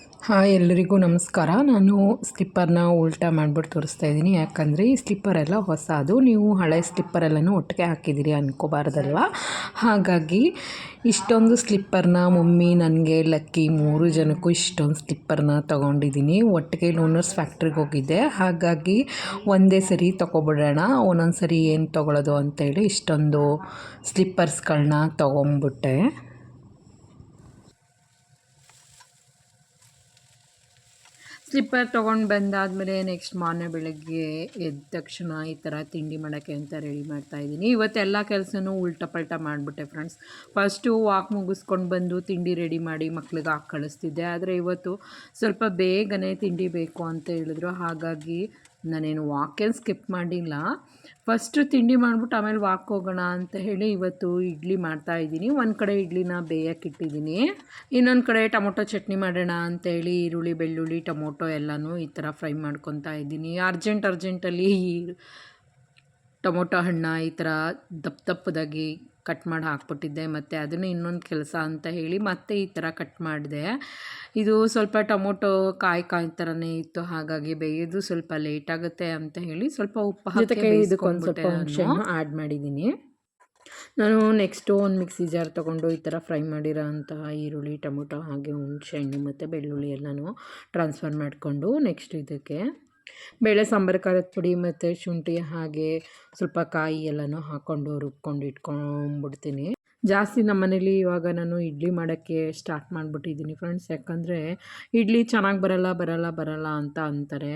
Hi ಎಲ್ಲರಿಗೂ ನಮಸ್ಕಾರ. ನಾನು ಸ್ಲಿಪ್ಪರ್ನ ಉಲ್ಟಾ ಮಾಡಿಬಿಟ್ಟು ತೋರಿಸ್ತಾ ಇದ್ದೀನಿ. ಯಾಕಂದರೆ ಈ ಸ್ಲಿಪ್ಪರೆಲ್ಲ ಹೊಸದು, ನೀವು ಹಳೆ ಸ್ಲಿಪ್ಪರೆಲ್ಲನೂ ಒಟ್ಟಿಗೆ ಹಾಕಿದ್ದೀರಿ ಅಂದ್ಕೋಬಾರ್ದಲ್ವ. ಹಾಗಾಗಿ ಇಷ್ಟೊಂದು ಸ್ಲಿಪ್ಪರ್ನ ಮಮ್ಮಿ ನನಗೆ ಲಕ್ಕಿ 3 ಜನಕ್ಕೂ ಇಷ್ಟೊಂದು ಸ್ಲಿಪ್ಪರ್ನ ತೊಗೊಂಡಿದ್ದೀನಿ. ಒಟ್ಟಿಗೆ ಲೂನರ್ಸ್ ಫ್ಯಾಕ್ಟ್ರಿಗೆ ಹೋಗಿದ್ದೆ, ಹಾಗಾಗಿ ಒಂದೇ ಸರಿ ತೊಗೊಬಿಡೋಣ, ಒಂದೊಂದು ಸರಿ ಏನು ತೊಗೊಳ್ಳೋದು ಅಂತೇಳಿ ಇಷ್ಟೊಂದು ಸ್ಲಿಪ್ಪರ್ಸ್ಗಳನ್ನ ತೊಗೊಂಬಿಟ್ಟೆ. ಸ್ಲಿಪ್ಪರ್ ತೊಗೊಂಡು ಬಂದಾದಮೇಲೆ ನೆಕ್ಸ್ಟ್ ಮಾರನೇ ಬೆಳಗ್ಗೆ ಎದ್ದ ತಕ್ಷಣ ಈ ಥರ ತಿಂಡಿ ಮಾಡೋಕ್ಕೆ ಅಂತ ರೆಡಿ ಮಾಡ್ತಾಯಿದ್ದೀನಿ. ಇವತ್ತೆಲ್ಲ ಕೆಲಸನೂ ಉಲ್ಟಾ ಪಲ್ಟಾ ಮಾಡಿಬಿಟ್ಟೆ ಫ್ರೆಂಡ್ಸ್. ಫಸ್ಟು ವಾಕ್ ಮುಗಿಸ್ಕೊಂಡು ಬಂದು ತಿಂಡಿ ರೆಡಿ ಮಾಡಿ ಮಕ್ಳಿಗೆ ಹಾಕಿ ಕಳಿಸ್ತಿದ್ದೆ. ಆದರೆ ಇವತ್ತು ಸ್ವಲ್ಪ ಬೇಗನೆ ತಿಂಡಿ ಬೇಕು ಅಂತ ಹೇಳಿದ್ರು, ಹಾಗಾಗಿ ನಾನೇನು ವಾಕೇನು ಸ್ಕಿಪ್ ಮಾಡಿಲ್ಲ. ಫಸ್ಟು ತಿಂಡಿ ಮಾಡಿಬಿಟ್ಟು ಆಮೇಲೆ ವಾಕ್ ಹೋಗೋಣ ಅಂತ ಹೇಳಿ ಇವತ್ತು ಇಡ್ಲಿ ಮಾಡ್ತಾಯಿದ್ದೀನಿ. ಒಂದು ಕಡೆ ಇಡ್ಲಿನ ಬೇಯಕ್ಕಿಟ್ಟಿದ್ದೀನಿ, ಇನ್ನೊಂದು ಕಡೆ ಟೊಮೊಟೊ ಚಟ್ನಿ ಮಾಡೋಣ ಅಂತೇಳಿ ಈರುಳ್ಳಿ ಬೆಳ್ಳುಳ್ಳಿ ಟೊಮೊಟೊ ಎಲ್ಲನೂ ಈ ಥರ ಫ್ರೈ ಮಾಡ್ಕೊತಾ ಇದ್ದೀನಿ. ಅರ್ಜೆಂಟಲ್ಲಿ ಟೊಮೊಟೊ ಹಣ್ಣು ಈ ಥರ ದಪ್ಪದಾಗಿ ಕಟ್ ಮಾಡಿ ಹಾಕ್ಬಿಟ್ಟಿದ್ದೆ, ಮತ್ತು ಅದನ್ನು ಇನ್ನೊಂದು ಕೆಲಸ ಅಂತ ಹೇಳಿ ಮತ್ತೆ ಈ ಥರ ಕಟ್ ಮಾಡಿದೆ. ಇದು ಸ್ವಲ್ಪ ಟೊಮೊಟೊ ಕಾಯಿ ಥರನೇ ಇತ್ತು, ಹಾಗಾಗಿ ಬೇಯೋದು ಸ್ವಲ್ಪ ಲೇಟ್ ಆಗುತ್ತೆ ಅಂತ ಹೇಳಿ ಸ್ವಲ್ಪ ಉಪ್ಪು ಹಾಕಿ ಇದಕ್ಕೊಂದು ಸ್ವಲ್ಪ ಹುಣಸೆಹಣ್ಣು ಆ್ಯಡ್ ಮಾಡಿದ್ದೀನಿ. ನಾನು ನೆಕ್ಸ್ಟು ಒಂದು ಮಿಕ್ಸಿ ಜಾರ್ ತೊಗೊಂಡು ಈ ಥರ ಫ್ರೈ ಮಾಡಿರೋ ಅಂತಹ ಈರುಳ್ಳಿ ಟೊಮೊಟೊ ಹಾಗೆ ಹುಣಸೆಹಣ್ಣು ಮತ್ತು ಬೆಳ್ಳುಳ್ಳಿ ಎಲ್ಲನೂ ಟ್ರಾನ್ಸ್ಫರ್ ಮಾಡಿಕೊಂಡು ನೆಕ್ಸ್ಟ್ ಇದಕ್ಕೆ ಬೇಳೆ ಸಾಂಬಾರು ಖಾರದ ಪುಡಿ ಮತ್ತು ಶುಂಠಿ ಹಾಗೆ ಸ್ವಲ್ಪ ಕಾಯಿ ಎಲ್ಲನೂ ಹಾಕ್ಕೊಂಡು ರುಬ್ಕೊಂಡು ಇಟ್ಕೊಂಡ್ಬಿಡ್ತೀನಿ. ಜಾಸ್ತಿ ನಮ್ಮ ಮನೇಲಿ ಇವಾಗ ನಾನು ಇಡ್ಲಿ ಮಾಡೋಕ್ಕೆ ಸ್ಟಾರ್ಟ್ ಮಾಡಿಬಿಟ್ಟಿದ್ದೀನಿ ಫ್ರೆಂಡ್ಸ್. ಯಾಕಂದರೆ ಇಡ್ಲಿ ಚೆನ್ನಾಗಿ ಬರಲ್ಲ ಅಂತ ಅಂತಾರೆ,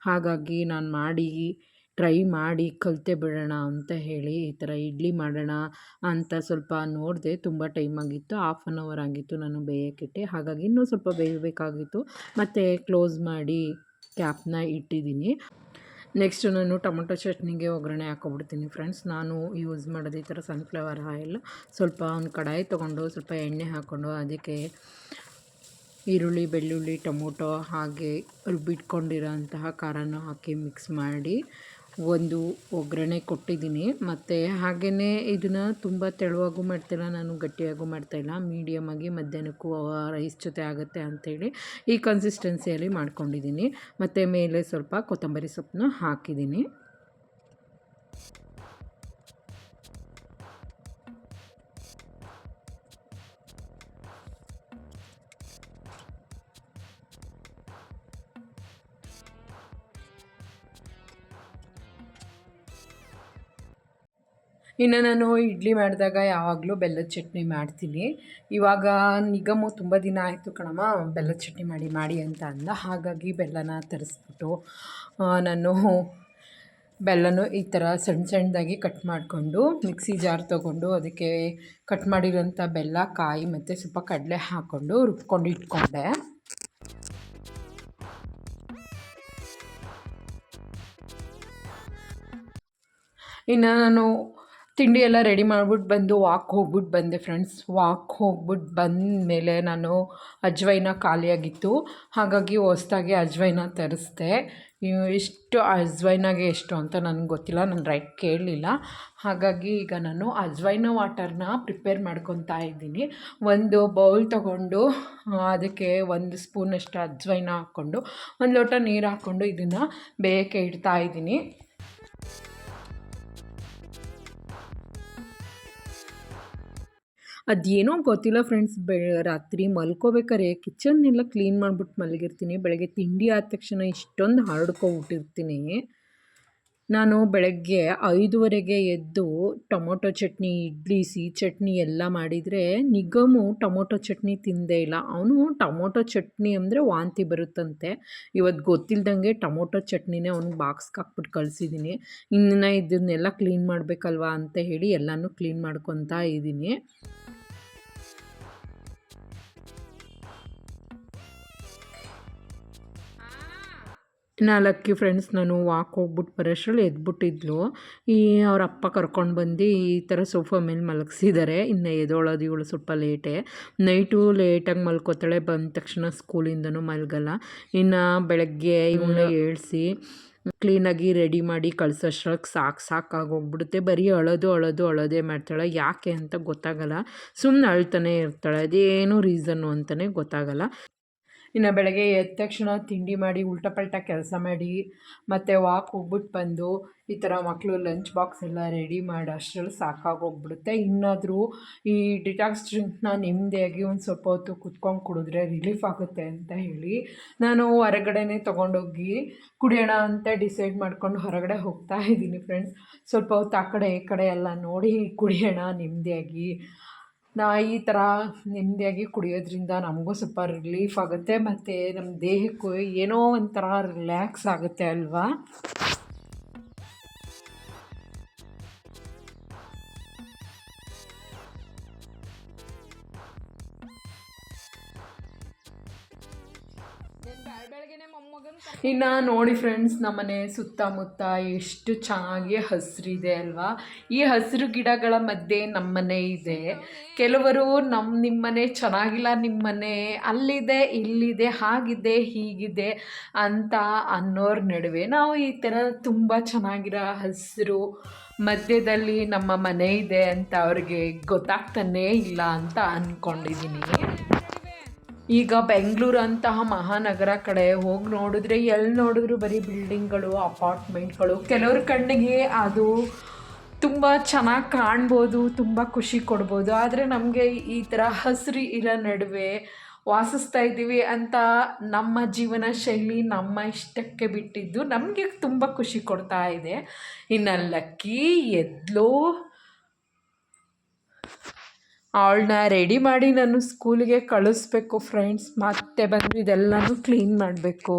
ಹಾಗಾಗಿ ನಾನು ಟ್ರೈ ಮಾಡಿ ಕಲಿತೆ ಬಿಡೋಣ ಅಂತ ಹೇಳಿ ಈ ಥರ ಇಡ್ಲಿ ಮಾಡೋಣ ಅಂತ ಸ್ವಲ್ಪ ನೋಡಿದೆ. ತುಂಬ ಟೈಮ್ ಆಗಿತ್ತು, 1/2 ಅವರ್ ಆಗಿತ್ತು ನಾನು ಬೇಯಕ್ಕಿಟ್ಟೆ, ಹಾಗಾಗಿ ಇನ್ನೂ ಸ್ವಲ್ಪ ಬೇಯಬೇಕಾಗಿತ್ತು. ಮತ್ತು ಕ್ಲೋಸ್ ಮಾಡಿ ಕ್ಯಾಪ್ನ ಇಟ್ಟಿದ್ದೀನಿ. ನೆಕ್ಸ್ಟು ನಾನು ಟೊಮೊಟೊ ಚಟ್ನಿಗೆ ಒಗ್ಗರಣೆ ಹಾಕ್ಕೊಬಿಡ್ತೀನಿ ಫ್ರೆಂಡ್ಸ್. ನಾನು ಯೂಸ್ ಮಾಡೋದು ಈ ಥರ ಸನ್ಫ್ಲವರ್ ಆಯಿಲ್. ಸ್ವಲ್ಪ ಒಂದು ಕಡಾಯಿ ತೊಗೊಂಡು ಸ್ವಲ್ಪ ಎಣ್ಣೆ ಹಾಕ್ಕೊಂಡು ಅದಕ್ಕೆ ಈರುಳ್ಳಿ ಬೆಳ್ಳುಳ್ಳಿ ಟೊಮೊಟೊ ಹಾಗೆ ರುಬ್ಬಿಟ್ಕೊಂಡಿರೋ ಅಂತಹ ಖಾರನ ಹಾಕಿ ಮಿಕ್ಸ್ ಮಾಡಿ ಒಂದು ಒಗ್ಗರಣೆ ಕೊಟ್ಟಿದ್ದೀನಿ. ಮತ್ತು ಹಾಗೆಯೇ ಇದನ್ನು ತುಂಬ ತೆಳುವಾಗೂ ಮಾಡ್ತಿಲ್ಲ, ನಾನು ಗಟ್ಟಿಯಾಗೂ ಮಾಡ್ತಾಯಿಲ್ಲ, ಮೀಡಿಯಮಾಗಿ ಮಧ್ಯಾಹ್ನಕ್ಕೂ ರೈಸ್ ಜೊತೆ ಆಗುತ್ತೆ ಅಂಥೇಳಿ ಈ ಕನ್ಸಿಸ್ಟೆನ್ಸಿಯಲ್ಲಿ ಮಾಡ್ಕೊಂಡಿದ್ದೀನಿ. ಮತ್ತು ಮೇಲೆ ಸ್ವಲ್ಪ ಕೊತ್ತಂಬರಿ ಸೊಪ್ಪನ್ನ ಹಾಕಿದ್ದೀನಿ. ಇನ್ನು ನಾನು ಇಡ್ಲಿ ಮಾಡಿದಾಗ ಯಾವಾಗಲೂ ಬೆಲ್ಲದ ಚಟ್ನಿ ಮಾಡ್ತೀನಿ. ಇವಾಗ ನಿಗಮು ತುಂಬ ದಿನ ಆಯಿತು ಕಣಮ್ಮ ಬೆಲ್ಲದ ಚಟ್ನಿ ಮಾಡಿ ಅಂತ ಅಂದ, ಹಾಗಾಗಿ ಬೆಲ್ಲನ ತರಿಸ್ಬಿಟ್ಟು ನಾನು ಬೆಲ್ಲನೂ ಈ ಥರ ಸಣ್ಣದಾಗಿ ಕಟ್ ಮಾಡಿಕೊಂಡು ಮಿಕ್ಸಿ ಜಾರ್ ತೊಗೊಂಡು ಅದಕ್ಕೆ ಕಟ್ ಮಾಡಿರೋಂಥ ಬೆಲ್ಲ ಕಾಯಿ ಮತ್ತು ಸ್ವಲ್ಪ ಕಡಲೆ ಹಾಕ್ಕೊಂಡು ರುಬ್ಕೊಂಡು ಇಟ್ಕೊಂಡೆ. ಇನ್ನು ನಾನು ತಿಂಡಿ ಎಲ್ಲ ರೆಡಿ ಮಾಡ್ಬಿಟ್ಟು ಬಂದು ವಾಕ್ ಹೋಗ್ಬಿಟ್ಟು ಬಂದೆ ಫ್ರೆಂಡ್ಸ್. ವಾಕ್ ಹೋಗ್ಬಿಟ್ಟು ಬಂದಮೇಲೆ ನಾನು ಅಜ್ವೈನ ಖಾಲಿಯಾಗಿತ್ತು, ಹಾಗಾಗಿ ಹೊಸ್ದಾಗಿ ಅಜ್ವೈನ ತರಿಸ್ದೆ. ಎಷ್ಟು ಅಜ್ವೈನಾಗೆ ಎಷ್ಟು ಅಂತ ನನಗೆ ಗೊತ್ತಿಲ್ಲ, ನಾನು ರೈಟ್ ಕೇಳಲಿಲ್ಲ. ಹಾಗಾಗಿ ಈಗ ನಾನು ಅಜ್ವೈನ ವಾಟರ್ನ ಪ್ರಿಪೇರ್ ಮಾಡ್ಕೊತಾ ಇದ್ದೀನಿ. ಒಂದು ಬೌಲ್ ತೊಗೊಂಡು ಅದಕ್ಕೆ 1 ಸ್ಪೂನಷ್ಟು ಅಜ್ವೈನ ಹಾಕ್ಕೊಂಡು 1 ಲೋಟ ನೀರು ಹಾಕ್ಕೊಂಡು ಇದನ್ನು ಬೇಯಕ್ಕೆ ಇಡ್ತಾಯಿದ್ದೀನಿ. ಅದೇನೋ ಗೊತ್ತಿಲ್ಲ ಫ್ರೆಂಡ್ಸ್, ರಾತ್ರಿ ಮಲ್ಕೋಬೇಕಾದ್ರೆ ಕಿಚನ್ನೆಲ್ಲ ಕ್ಲೀನ್ ಮಾಡಿಬಿಟ್ಟು ಮಲಗಿರ್ತೀನಿ. ಬೆಳಗ್ಗೆ ತಿಂಡಿ ಆದ ತಕ್ಷಣ ಇಷ್ಟೊಂದು ಹರಡ್ಕೊಬಿಟ್ಟಿರ್ತೀನಿ. ನಾನು ಬೆಳಗ್ಗೆ 5:30ಗೆ ಎದ್ದು ಟೊಮೊಟೊ ಚಟ್ನಿ ಇಡ್ಲಿ ಸಿಹಿ ಚಟ್ನಿ ಎಲ್ಲ ಮಾಡಿದರೆ ನಿಗಮು ಟೊಮೊಟೊ ಚಟ್ನಿ ತಿಂದೇ ಇಲ್ಲ. ಅವನು ಟೊಮೊಟೊ ಚಟ್ನಿ ಅಂದರೆ ವಾಂತಿ ಬರುತ್ತಂತೆ. ಇವತ್ತು ಗೊತ್ತಿಲ್ದಂಗೆ ಟೊಮೊಟೊ ಚಟ್ನಿನೇ ಅವ್ನಿಗೆ ಬಾಕ್ಸ್ಗೆ ಹಾಕ್ಬಿಟ್ಟು ಕಳಿಸಿದ್ದೀನಿ. ಇನ್ನು ಇದನ್ನೆಲ್ಲ ಕ್ಲೀನ್ ಮಾಡಬೇಕಲ್ವ ಅಂತ ಹೇಳಿ ಎಲ್ಲನೂ ಕ್ಲೀನ್ ಮಾಡ್ಕೊತಾ ಇದ್ದೀನಿ. ಲಕ್ಕಿ ಫ್ರೆಂಡ್ಸ್, ನಾನು ವಾಕ್ ಹೋಗ್ಬಿಟ್ಟು ಬರೋಷ್ಟರಲ್ಲಿ ಎದ್ಬಿಟ್ಟಿದ್ಲು. ಅವ್ರ ಅಪ್ಪ ಕರ್ಕೊಂಡು ಬಂದು ಈ ಥರ ಸೋಫಾ ಮೇಲೆ ಮಲಗಿಸಿದ್ದಾರೆ. ಇನ್ನು ಎದೊಳೋದು ಇವಳು ಸ್ವಲ್ಪ ಲೇಟೇ, ನೈಟು ಲೇಟಾಗಿ ಮಲ್ಕೋತಾಳೆ, ಬಂದ ತಕ್ಷಣ ಸ್ಕೂಲಿಂದನೂ ಮಲಗಲ್ಲ. ಇನ್ನು ಬೆಳಗ್ಗೆ ಇವಳನ್ನ ಏಳಿಸಿ ಕ್ಲೀನಾಗಿ ರೆಡಿ ಮಾಡಿ ಕಳ್ಸೋಷ್ಟ್ರೊಳಗೆ ಸಾಕಾಗೋಗ್ಬಿಡುತ್ತೆ. ಬರೀ ಅಳೋದೇ ಮಾಡ್ತಾಳೆ. ಯಾಕೆ ಅಂತ ಗೊತ್ತಾಗಲ್ಲ, ಸುಮ್ಮನೆ ಅಳ್ತಾನೆ ಇರ್ತಾಳೆ, ಅದೇನೋ ರೀಸನ್ನು ಅಂತಲೇ ಗೊತ್ತಾಗಲ್ಲ. ಇನ್ನು ಬೆಳಗ್ಗೆ ಎದ್ದ ತಕ್ಷಣ ತಿಂಡಿ ಮಾಡಿ ಉಲ್ಟಾ ಪಲ್ಟಾ ಕೆಲಸ ಮಾಡಿ ಮತ್ತು ವಾಕ್ ಹೋಗ್ಬಿಟ್ಟು ಬಂದು ಈ ಥರ ಮಕ್ಕಳು ಲಂಚ್ ಬಾಕ್ಸ್ ಎಲ್ಲ ರೆಡಿ ಮಾಡಿ ಅಷ್ಟರಲ್ಲಿ ಸಾಕಾಗೋಗ್ಬಿಡುತ್ತೆ. ಇನ್ನಾದರೂ ಈ ಡಿಟಾಕ್ಸ್ ಡ್ರಿಂಕ್ನ ನೆಮ್ಮದಿಯಾಗಿ ಒಂದು ಸ್ವಲ್ಪ ಹೊತ್ತು ಕುತ್ಕೊಂಡು ಕುಡಿದ್ರೆ ರಿಲೀಫ್ ಆಗುತ್ತೆ ಅಂತ ಹೇಳಿ ನಾನು ಹೊರಗಡೆನೇ ತೊಗೊಂಡೋಗಿ ಕುಡಿಯೋಣ ಅಂತ ಡಿಸೈಡ್ ಮಾಡ್ಕೊಂಡು ಹೊರಗಡೆ ಹೋಗ್ತಾ ಇದ್ದೀನಿ ಫ್ರೆಂಡ್ಸ್. ಸ್ವಲ್ಪ ಹೊತ್ತು ಆ ಕಡೆ ಈ ಕಡೆ ಎಲ್ಲ ನೋಡಿ ಕುಡಿಯೋಣ ನೆಮ್ಮದಿಯಾಗಿ. ಈ ಥರ ನೆಮ್ಮದಿಯಾಗಿ ಕುಡಿಯೋದ್ರಿಂದ ನಮಗೂ ಸ್ವಲ್ಪ ರಿಲೀಫ್ ಆಗುತ್ತೆ ಮತ್ತು ನಮ್ಮ ದೇಹಕ್ಕೂ ಏನೋ ಒಂಥರ ರಿಲ್ಯಾಕ್ಸ್ ಆಗುತ್ತೆ ಅಲ್ವಾ. ಇನ್ನು ನೋಡಿ ಫ್ರೆಂಡ್ಸ್, ನಮ್ಮನೆ ಸುತ್ತಮುತ್ತ ಎಷ್ಟು ಚೆನ್ನಾಗಿ ಹಸಿರಿದೆ ಅಲ್ವಾ. ಈ ಹಸಿರು ಗಿಡಗಳ ಮಧ್ಯೆ ನಮ್ಮನೆ ಇದೆ. ಕೆಲವರು ನಿಮ್ಮನೆ ಚೆನ್ನಾಗಿಲ್ಲ, ನಿಮ್ಮನೆ ಅಲ್ಲಿದೆ ಇಲ್ಲಿದೆ ಹಾಗಿದೆ ಹೀಗಿದೆ ಅಂತ ಅನ್ನೋರ ನಡುವೆ ನಾವು ಈ ಥರ ತುಂಬ ಚೆನ್ನಾಗಿರೋ ಹಸಿರು ಮಧ್ಯದಲ್ಲಿ ನಮ್ಮ ಮನೆ ಇದೆ ಅಂತ ಅವ್ರಿಗೆ ಗೊತ್ತಾಗ್ತಾನೇ ಇಲ್ಲ ಅಂತ ಅಂದ್ಕೊಂಡಿದ್ದೀನಿ. ಈಗ ಬೆಂಗಳೂರು ಅಂತಹ ಮಹಾನಗರ ಕಡೆ ಹೋಗಿ ನೋಡಿದ್ರೆ ಎಲ್ಲಿ ನೋಡಿದ್ರು ಬರೀ ಬಿಲ್ಡಿಂಗ್ಗಳು, ಅಪಾರ್ಟ್ಮೆಂಟ್ಗಳು. ಕೆಲವ್ರ ಕಣ್ಣಿಗೆ ಅದು ತುಂಬ ಚೆನ್ನಾಗಿ ಕಾಣ್ಬೋದು, ತುಂಬ ಖುಷಿ ಕೊಡ್ಬೋದು. ಆದರೆ ನಮಗೆ ಈ ಥರ ಹಸಿರು ಇರೋ ನಡುವೆ ವಾಸಿಸ್ತಾ ಇದ್ದೀವಿ ಅಂತ ನಮ್ಮ ಜೀವನ ಶೈಲಿ ನಮ್ಮ ಇಷ್ಟಕ್ಕೆ ಬಿಟ್ಟಿದ್ದು ನಮಗೆ ತುಂಬ ಖುಷಿ ಕೊಡ್ತಾ ಇದೆ. ಇನ್ನು ಲಕ್ಕಿ ಎದ್ಲೋ ಅವಳನ್ನ ರೆಡಿ ಮಾಡಿ ನಾನು ಸ್ಕೂಲಿಗೆ ಕಳಿಸ್ಬೇಕು ಫ್ರೆಂಡ್ಸ್. ಮತ್ತೆ ಬಂದು ಇದೆಲ್ಲನೂ ಕ್ಲೀನ್ ಮಾಡಬೇಕು.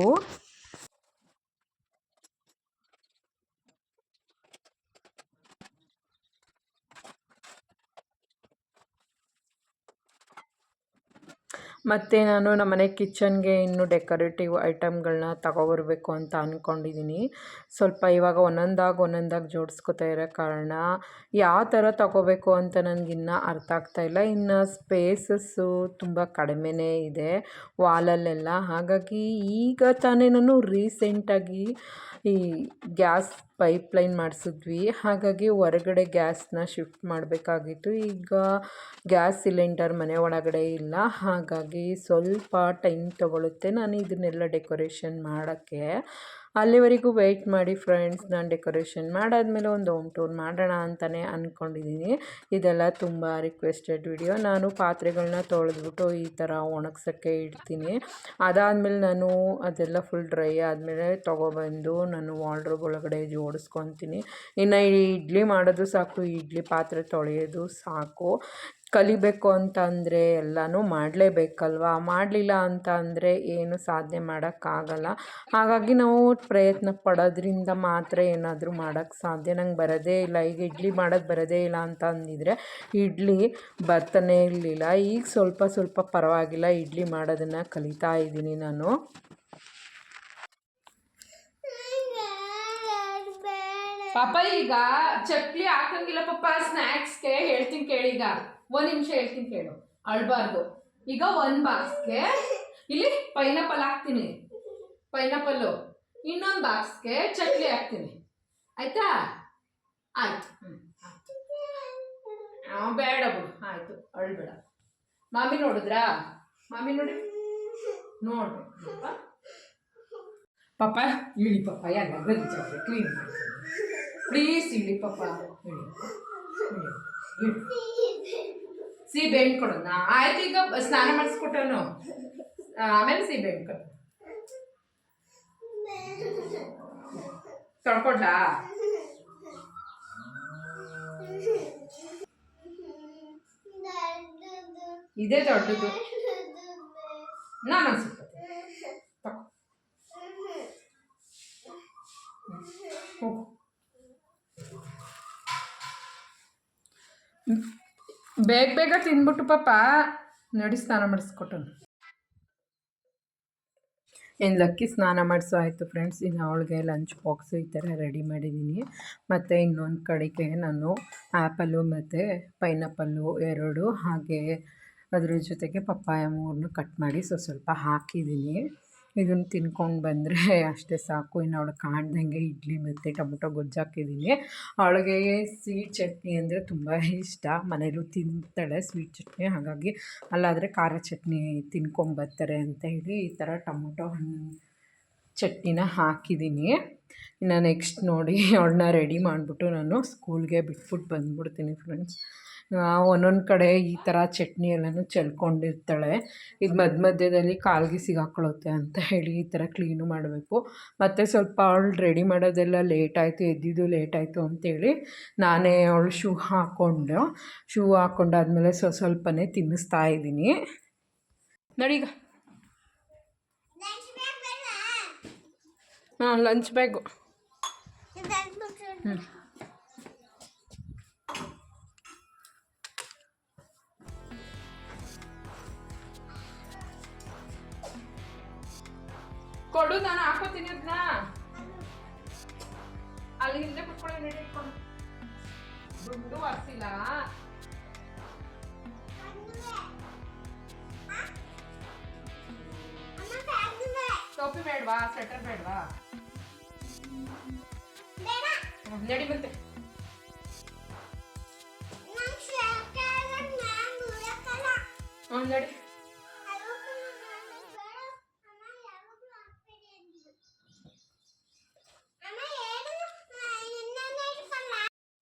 ಮತ್ತು ನಾನು ನಮ್ಮನೆ ಕಿಚನ್ಗೆ ಇನ್ನೂ ಡೆಕೋರೇಟಿವ್ ಐಟಮ್ಗಳನ್ನ ತಗೊಬರ್ಬೇಕು ಅಂತ ಅಂದ್ಕೊಂಡಿದ್ದೀನಿ. ಸ್ವಲ್ಪ ಇವಾಗ ಒಂದೊಂದಾಗಿ ಜೋಡಿಸ್ಕೊತಾ ಇರೋ ಕಾರಣ ಯಾವ ಥರ ತಗೋಬೇಕು ಅಂತ ನನಗಿನ್ನೂ ಅರ್ಥ ಆಗ್ತಾಯಿಲ್ಲ. ಇನ್ನು ಸ್ಪೇಸಸ್ಸು ತುಂಬ ಕಡಿಮೆನೇ ಇದೆ ವಾಲಲ್ಲೆಲ್ಲ. ಹಾಗಾಗಿ ಈಗ ತಾನೇ ನಾನು ರೀಸೆಂಟಾಗಿ ಈ ಗ್ಯಾಸ್ ಪೈಪ್ಲೈನ್ ಮಾಡಿಸಿದ್ವಿ. ಹಾಗಾಗಿ ಹೊರಗಡೆ ಗ್ಯಾಸ್ನ ಶಿಫ್ಟ್ ಮಾಡಬೇಕಾಗಿತ್ತು. ಈಗ ಗ್ಯಾಸ್ ಸಿಲಿಂಡರ್ ಮನೆ ಒಳಗಡೆ ಇಲ್ಲ. ಹಾಗಾಗಿ ಸ್ವಲ್ಪ ಟೈಮ್ ತೊಗೊಳುತ್ತೆ ನಾನು ಇದನ್ನೆಲ್ಲ ಡೆಕೋರೇಷನ್ ಮಾಡೋಕ್ಕೆ. ಅಲ್ಲಿವರೆಗೂ ವೆಯ್ಟ್ ಮಾಡಿ ಫ್ರೆಂಡ್ಸ್. ನಾನು ಡೆಕೋರೇಷನ್ ಮಾಡಾದಮೇಲೆ ಒಂದು ಹೋಮ್ ಟೂರ್ ಮಾಡೋಣ ಅಂತಲೇ ಅಂದ್ಕೊಂಡಿದ್ದೀನಿ. ಇದೆಲ್ಲ ತುಂಬ ರಿಕ್ವೆಸ್ಟೆಡ್ ವಿಡಿಯೋ. ನಾನು ಪಾತ್ರೆಗಳನ್ನ ತೊಳೆದ್ಬಿಟ್ಟು ಈ ಥರ ಒಣಗ್ಸೋಕ್ಕೆ ಇಡ್ತೀನಿ. ಅದಾದಮೇಲೆ ನಾನು ಅದೆಲ್ಲ ಫುಲ್ ಡ್ರೈ ಆದಮೇಲೆ ತೊಗೊಬಂದು ನಾನು ವಾರ್ಡ್ರೋಬ್ ಒಳಗಡೆ ಜೋಡಿಸ್ಕೊತೀನಿ. ಇನ್ನು ಈ ಇಡ್ಲಿ ಮಾಡೋದು ಸಾಕು, ಇಡ್ಲಿ ಪಾತ್ರೆ ತೊಳೆಯೋದು ಸಾಕು. ಕಲಿಬೇಕು ಅಂತ ಅಂದರೆ ಎಲ್ಲನೂ ಮಾಡಲೇಬೇಕಲ್ವ. ಮಾಡಲಿಲ್ಲ ಅಂತ ಅಂದರೆ ಏನು ಸಾಧನೆ ಮಾಡೋಕ್ಕಾಗಲ್ಲ. ಹಾಗಾಗಿ ನಾವು ಪ್ರಯತ್ನ ಪಡೋದ್ರಿಂದ ಮಾತ್ರ ಏನಾದರೂ ಮಾಡೋಕ್ಕೆ ಸಾಧ್ಯ. ನಂಗೆ ಬರೋದೇ ಇಲ್ಲ, ಈಗ ಇಡ್ಲಿ ಮಾಡೋದು ಬರೋದೇ ಇಲ್ಲ ಅಂತ ಅಂದಿದ್ರೆ ಇಡ್ಲಿ ಬರ್ತಾನೇ ಇರಲಿಲ್ಲ. ಈಗ ಸ್ವಲ್ಪ ಪರವಾಗಿಲ್ಲ, ಇಡ್ಲಿ ಮಾಡೋದನ್ನು ಕಲಿತಾ ಇದ್ದೀನಿ ನಾನು. ಪಾಪ ಈಗ ಚಕ್ಲಿ ಹಾಕಂಗಿಲ್ಲ ಪಾಪ ಸ್ನ್ಯಾಕ್ಸ್ಗೆ. ಹೇಳ್ತೀನಿ ಕೇಳೀಗ, ಒಂದು ನಿಮಿಷ ಹೇಳ್ತೀನಿ ಕೇಳು, ಅಳ್ಬಾರ್ದು. ಈಗ ಒಂದು ಬಾಕ್ಸ್ಗೆ ಇಲ್ಲಿ ಪೈನಾಪಲ್ ಹಾಕ್ತೀನಿ, ಪೈನಾಪಲ್ಲು. ಇನ್ನೊಂದು ಬಾಕ್ಸ್ಗೆ ಚಕ್ಲಿ ಹಾಕ್ತೀನಿ, ಆಯಿತಾ? ಆಯಿತು. ಬೇಡ ಬಿಡು, ಆಯಿತು, ಅಳ್ಬೇಡ. ಮಾಮಿ ನೋಡಿದ್ರಾ? ಮಾಮಿ ನೋಡಿ ನೋಡ್ರಿ ಪಾಪ. ಇಳಿ ಪಾಪ, ಎಲ್ಲ ಗಂಜಿ ಕ್ಲೀನ್ ಮಾಡಿ ಪ್ಲೀಸ್. ಇಳಿ ಪಾಪ, ಇಳಿ ಸೀಬೆ ಹಣ್ಣು ಕೊಡೋಣ. ಆಯ್ತು, ಈಗ ಸ್ನಾನ ಮಾಡಿಸ್ಕೊಟ್ಟನು, ಆಮೇಲೆ ಸೀಬೆ ಹಣ್ಣು ಕೊಡು. ತೊಳ್ಕೊಡ್ಲಾ? ಇದೇ ದೊಡ್ಡದು. ನಾನು ಅನ್ಸುತ್ತೆ ಹೋಗು. ಬೇಗ ತಿಂದ್ಬಿಟ್ಟು ಪಾಪ ನೋಡಿ ಸ್ನಾನ ಮಾಡಿಸ್ಕೊಟ್ಟನು. ಇನ್ನು ಲಕ್ಕಿ ಸ್ನಾನ ಮಾಡಿಸೋ ಆಯಿತು ಫ್ರೆಂಡ್ಸ್. ಇನ್ನು ಅವಳಿಗೆ ಲಂಚ್ ಬಾಕ್ಸು ಈ ಥರ ರೆಡಿ ಮಾಡಿದ್ದೀನಿ. ಮತ್ತು ಇನ್ನೊಂದು ಕಡೆಗೆ ನಾನು ಆ್ಯಪಲ್ಲು ಮತ್ತು ಪೈನಾಪಲ್ಲು 2, ಹಾಗೆ ಅದ್ರ ಜೊತೆಗೆ ಪಪ್ಪಾಯ 3 ಕಟ್ ಮಾಡಿ ಸ್ವಲ್ಪ ಹಾಕಿದ್ದೀನಿ. ಇದನ್ನು ತಿನ್ಕೊಂಡು ಬಂದರೆ ಅಷ್ಟೇ ಸಾಕು. ಇನ್ನು ಅವಳು ಕಾಣ್ದಂಗೆ ಇಡ್ಲಿ ಮತ್ತು ಟೊಮೊಟೊ ಗೊಜ್ಜು ಹಾಕಿದ್ದೀನಿ. ಅವಳಿಗೆ ಸ್ವೀಟ್ ಚಟ್ನಿ ಅಂದರೆ ತುಂಬ ಇಷ್ಟ. ಮನೇಲೂ ತಿಂತಾಳೆ ಸ್ವೀಟ್ ಚಟ್ನಿ. ಹಾಗಾಗಿ ಅಲ್ಲಾದರೆ ಖಾರ ಚಟ್ನಿ ತಿನ್ಕೊಂಬರ್ತಾರೆ ಅಂತ ಹೇಳಿ ಈ ಥರ ಟೊಮೊಟೊ ಹಣ್ಣು ಚಟ್ನಿನ ಹಾಕಿದ್ದೀನಿ. ಇನ್ನು ನೆಕ್ಸ್ಟ್ ನೋಡಿ ಅವಳನ್ನ ರೆಡಿ ಮಾಡಿಬಿಟ್ಟು ನಾನು ಸ್ಕೂಲ್ಗೆ ಬಿಟ್ಬಿಟ್ಟು ಬಂದ್ಬಿಡ್ತೀನಿ ಫ್ರೆಂಡ್ಸ್. ಒಂದೊಂದು ಕಡೆ ಈ ಥರ ಚಟ್ನಿ ಎಲ್ಲನೂ ಚೆಲ್ಕೊಂಡಿರ್ತಾಳೆ. ಇದು ಮಧ್ಯದಲ್ಲಿ ಕಾಲಿಗೆ ಸಿಗಾಕೊಳ್ಳುತ್ತೆ ಅಂತ ಹೇಳಿ ಈ ಥರ ಕ್ಲೀನು ಮಾಡಬೇಕು. ಮತ್ತು ಸ್ವಲ್ಪ ಅವಳು ರೆಡಿ ಮಾಡೋದೆಲ್ಲ ಲೇಟಾಯಿತು, ಎದ್ದಿದ್ದು ಲೇಟಾಯಿತು ಅಂತೇಳಿ ನಾನೇ ಅವಳು ಶೂ ಹಾಕ್ಕೊಂಡಾದ್ಮೇಲೆ ಸ್ವಲ್ಪನೇ ತಿನ್ನಿಸ್ತಾ ಇದ್ದೀನಿ. ನಡೀಗ ಹಾಂ ಲಂಚ್ ಬ್ಯಾಗು ಕೊಡು, ನಾನು ಹಾಕೋತೀನಿ ಅದನ್ನ. ಅಲ್ಲಿ ಹಿಂದೆ ಕುತ್ಕೊಳ್ಳಿ, ರೆಡಿ ಇಟ್ಕೊಂಡು ದುಡ್ಡು ಬರ್ಸಿಲ್ಲ. ಟೋಪಿ ಬೇಡವಾ, ಸ್ವೆಟರ್ ಬೇಡವಾ? ನಡಿ ಮತ್ತೆ. ನಡಿ.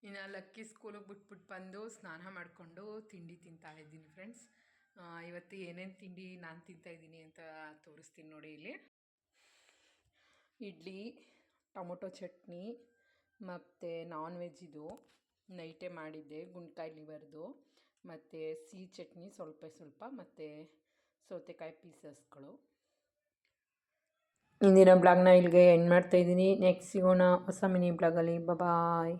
ಇನ್ನು ಲಕ್ಕಿ ಸ್ಕೂಲಿಗೆ ಬಿಟ್ಬಿಟ್ಟು ಬಂದು ಸ್ನಾನ ಮಾಡಿಕೊಂಡು ತಿಂಡಿ ತಿಂತಾಯಿದ್ದೀನಿ ಫ್ರೆಂಡ್ಸ್. ಇವತ್ತು ಏನೇನು ತಿಂಡಿ ನಾನು ತಿಂತಾಯಿದ್ದೀನಿ ಅಂತ ತೋರಿಸ್ತೀನಿ ನೋಡಿ. ಇಲ್ಲಿ ಇಡ್ಲಿ, ಟೊಮೊಟೊ ಚಟ್ನಿ ಮತ್ತು ನಾನ್ ವೆಜ್ ಇದು ನೈಟೇ ಮಾಡಿದ್ದೆ, ಗುಂಡ್ಕಾಯಿ ಲಿವರ್ದು, ಮತ್ತು ಸಿಹಿ ಚಟ್ನಿ ಸ್ವಲ್ಪ ಮತ್ತು ಸೌತೆಕಾಯಿ ಪೀಸಸ್ಗಳು. ಇಂದಿನ ಬ್ಲಾಗ್ನ ಇಲ್ಲಿಗೆ ಎಂಡ್ ಮಾಡ್ತಾಯಿದ್ದೀನಿ. ನೆಕ್ಸ್ಟ್ ಸಿಗೋಣ ಹೊಸ ಮಿನಿ ಬ್ಲಾಗಲ್ಲಿ. ಬಾಯ್.